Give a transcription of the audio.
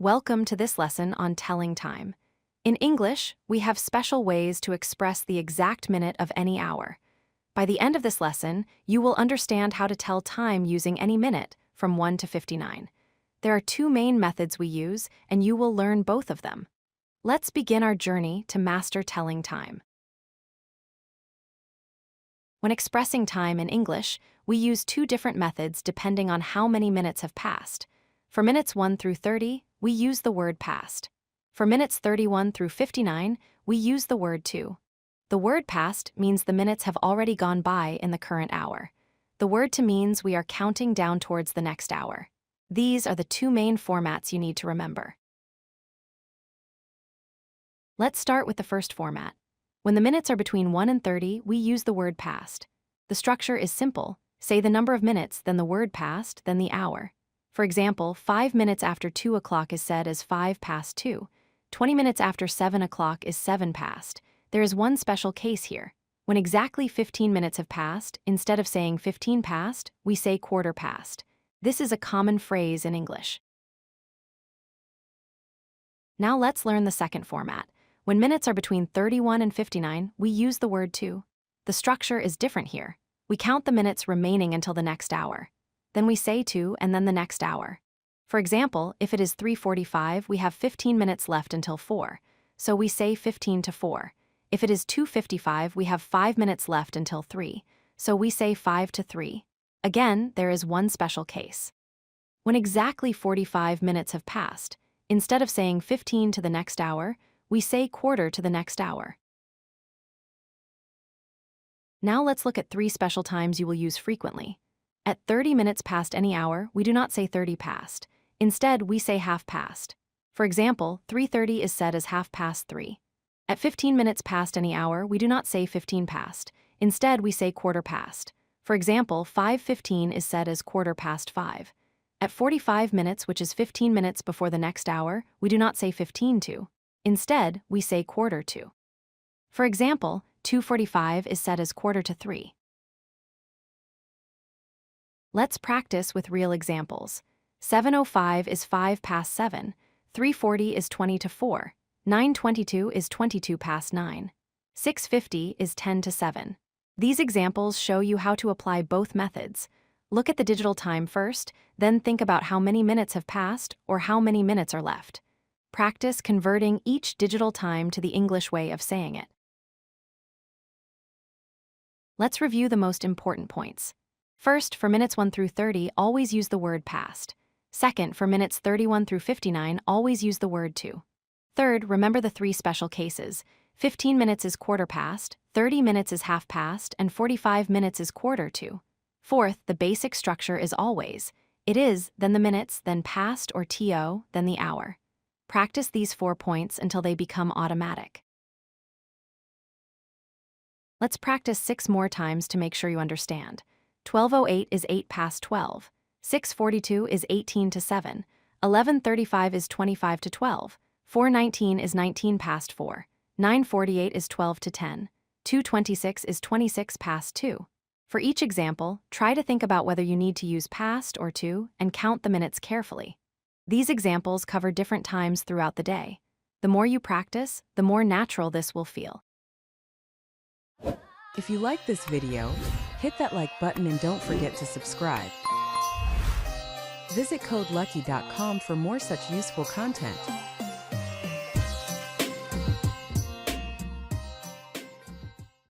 Welcome to this lesson on telling time. In English, we have special ways to express the exact minute of any hour. By the end of this lesson, you will understand how to tell time using any minute, from 1 to 59. There are two main methods we use, and you will learn both of them. Let's begin our journey to master telling time. When expressing time in English, we use two different methods depending on how many minutes have passed. For minutes 1 through 30, we use the word past. For minutes 31 through 59, we use the word to. The word past means the minutes have already gone by in the current hour. The word to means we are counting down towards the next hour. These are the two main formats you need to remember. Let's start with the first format. When the minutes are between 1 and 30, we use the word past. The structure is simple. Say the number of minutes, then the word past, then the hour. For example, 5 minutes after 2 o'clock is said as 5 past 2. 20 minutes after 7 o'clock is 7 past. There is one special case here. When exactly 15 minutes have passed, instead of saying 15 past, we say quarter past. This is a common phrase in English. Now let's learn the second format. When minutes are between 31 and 59, we use the word to. The structure is different here. We count the minutes remaining until the next hour. Then we say to and then the next hour. For example, if it is 3:45, we have 15 minutes left until 4, so we say 15 to 4. If it is 2:55, we have 5 minutes left until 3, so we say 5 to 3. Again, there is one special case. When exactly 45 minutes have passed, instead of saying 15 to the next hour, we say quarter to the next hour. Now let's look at 3 special times you will use frequently. At 30 minutes past any hour, we do not say 30 past. Instead, we say half past. For example, 3:30 is said as half past 3. At 15 minutes past any hour, we do not say 15 past. Instead, we say quarter past. For example, 5:15 is said as quarter past 5. At 45 minutes, which is 15 minutes before the next hour, we do not say 15 to. Instead, we say quarter to. For example, 2:45 is said as quarter to 3. Let's practice with real examples. 7:05 is 5 past 7, 3:40 is 20 to 4, 9:22 is 22 past 9, 6:50 is 10 to 7. These examples show you how to apply both methods. Look at the digital time first, then think about how many minutes have passed or how many minutes are left. Practice converting each digital time to the English way of saying it. Let's review the most important points. First, for minutes 1 through 30, always use the word past. Second, for minutes 31 through 59, always use the word to. Third, remember the 3 special cases. 15 minutes is quarter past, 30 minutes is half past, and 45 minutes is quarter to. Fourth, the basic structure is always. It is, then the minutes, then past or to, then the hour. Practice these 4 points until they become automatic. Let's practice 6 more times to make sure you understand. 12:08 is 8 past 12. 6:42 is 18 to 7. 11:35 is 25 to 12. 4:19 is 19 past 4. 9:48 is 12 to 10. 2:26 is 26 past 2. For each example, try to think about whether you need to use past or to and count the minutes carefully. These examples cover different times throughout the day. The more you practice, the more natural this will feel. If you like this video, hit that like button and don't forget to subscribe. Visit codelucky.com for more such useful content.